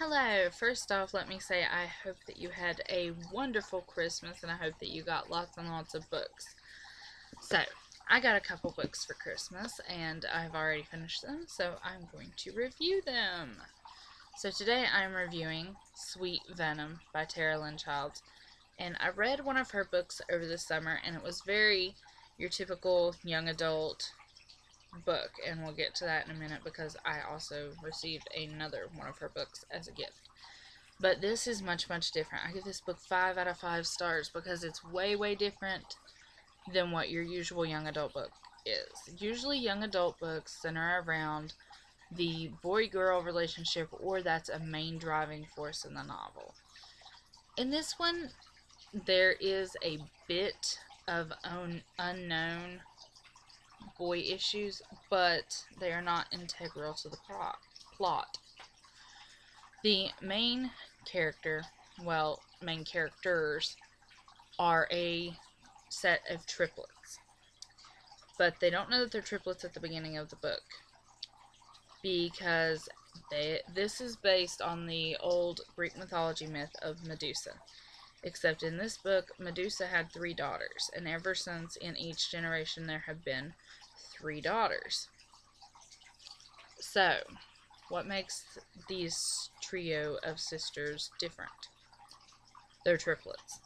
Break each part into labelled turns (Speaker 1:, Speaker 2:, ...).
Speaker 1: Hello, first off, let me say I hope that you had a wonderful Christmas and I hope that you got lots and lots of books. So, I got a couple books for Christmas and I've already finished them, so I'm going to review them. So, today I'm reviewing Sweet Venom by Tera Lynn, and I read one of her books over the summer and it was very your typical young adult book, and we'll get to that in a minute because I also received another one of her books as a gift. But this is much, much different. I give this book 5 out of 5 stars because it's way, way different than what your usual young adult book is. Usually, young adult books center around the boy girl relationship, or that's a main driving force in the novel. In this one, there is a bit of unknown boy issues, but they are not integral to the plot. The main character, well, main characters, are a set of triplets. But they don't know that they're triplets at the beginning of the book because this is based on the old Greek mythology myth of Medusa. Except in this book, Medusa had 3 daughters, and ever since in each generation there have been 3 daughters. So, what makes these trio of sisters different? They're triplets.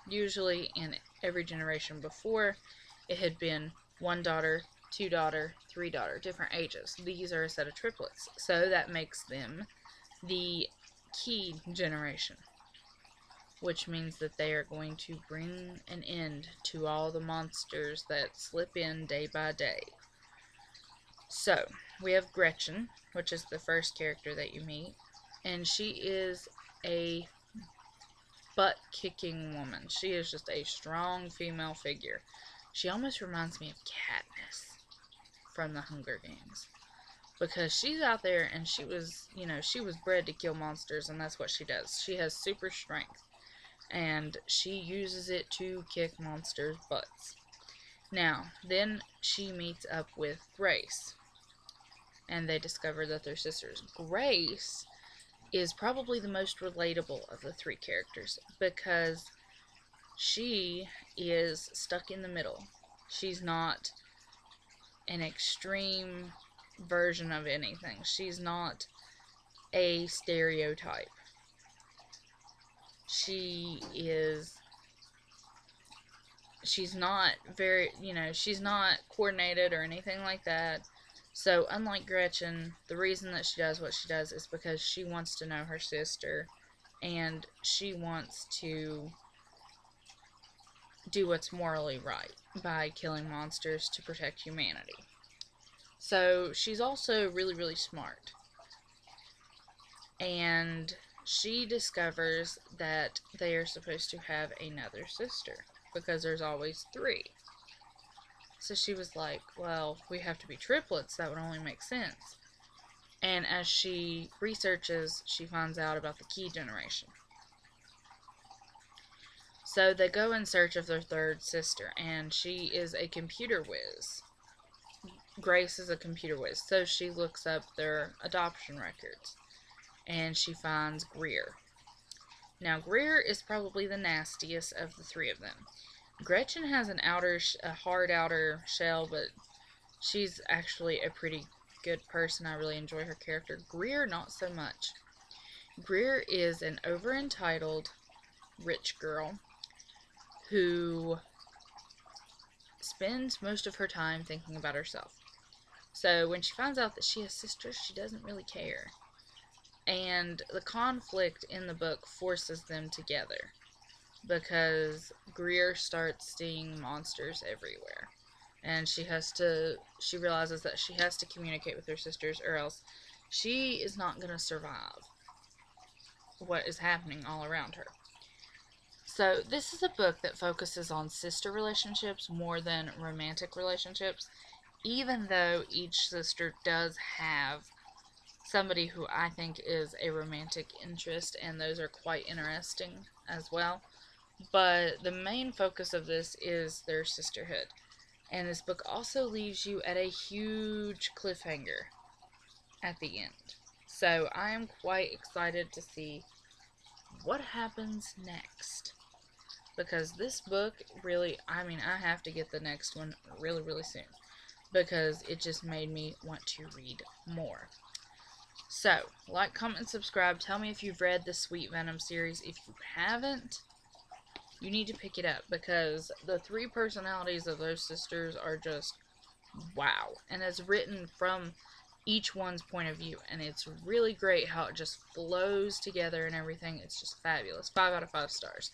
Speaker 1: Usually, in every generation before, it had been 1 daughter, 2 daughter, 3 daughter, different ages. These are a set of triplets, so that makes them the key generation, which means that they are going to bring an end to all the monsters that slip in day by day. So, we have Gretchen, which is the first character that you meet, and she is a butt-kicking woman. She is just a strong female figure. She almost reminds me of Katniss from the Hunger Games, because she's out there and she was bred to kill monsters, and that's what she does. She has super strength, and she uses it to kick monsters' butts. Now, then she meets up with Grace, and they discover that they're sisters. Grace is probably the most relatable of the 3 characters because she is stuck in the middle. She's not an extreme version of anything. She's not a stereotype. She's not very, she's not coordinated or anything like that. So, unlike Gretchen, the reason that she does what she does is because she wants to know her sister, and she wants to do what's morally right by killing monsters to protect humanity. So, she's also really, really smart. And she discovers that they are supposed to have another sister because there's always 3. So she was like, well, we have to be triplets. That would only make sense. And as she researches, she finds out about the key generation. So they go in search of their 3rd sister, and she is a computer whiz. Grace is a computer whiz, so she looks up their adoption records, and she finds Greer. Now, Greer is probably the nastiest of the 3 of them. Gretchen has a hard outer shell, but she's actually a pretty good person. I really enjoy her character. Greer, not so much. Greer is an over-entitled rich girl who spends most of her time thinking about herself. So when she finds out that she has sisters, she doesn't really care. And the conflict in the book forces them together, because Greer starts seeing monsters everywhere, and she realizes that she has to communicate with her sisters, or else she is not going to survive what is happening all around her. So this is a book that focuses on sister relationships more than romantic relationships, even though each sister does have somebody who I think is a romantic interest, and those are quite interesting as well. But the main focus of this is their sisterhood. And this book also leaves you at a huge cliffhanger at the end. So I am quite excited to see what happens next. Because this book really, I mean, I have to get the next one really, really soon. Because it just made me want to read more. So, like, comment, and subscribe. Tell me if you've read the Sweet Venom series. If you haven't, you need to pick it up because the three personalities of those sisters are just wow. And it's written from each one's point of view, and it's really great how it just flows together and everything. It's just fabulous. 5 out of 5 stars.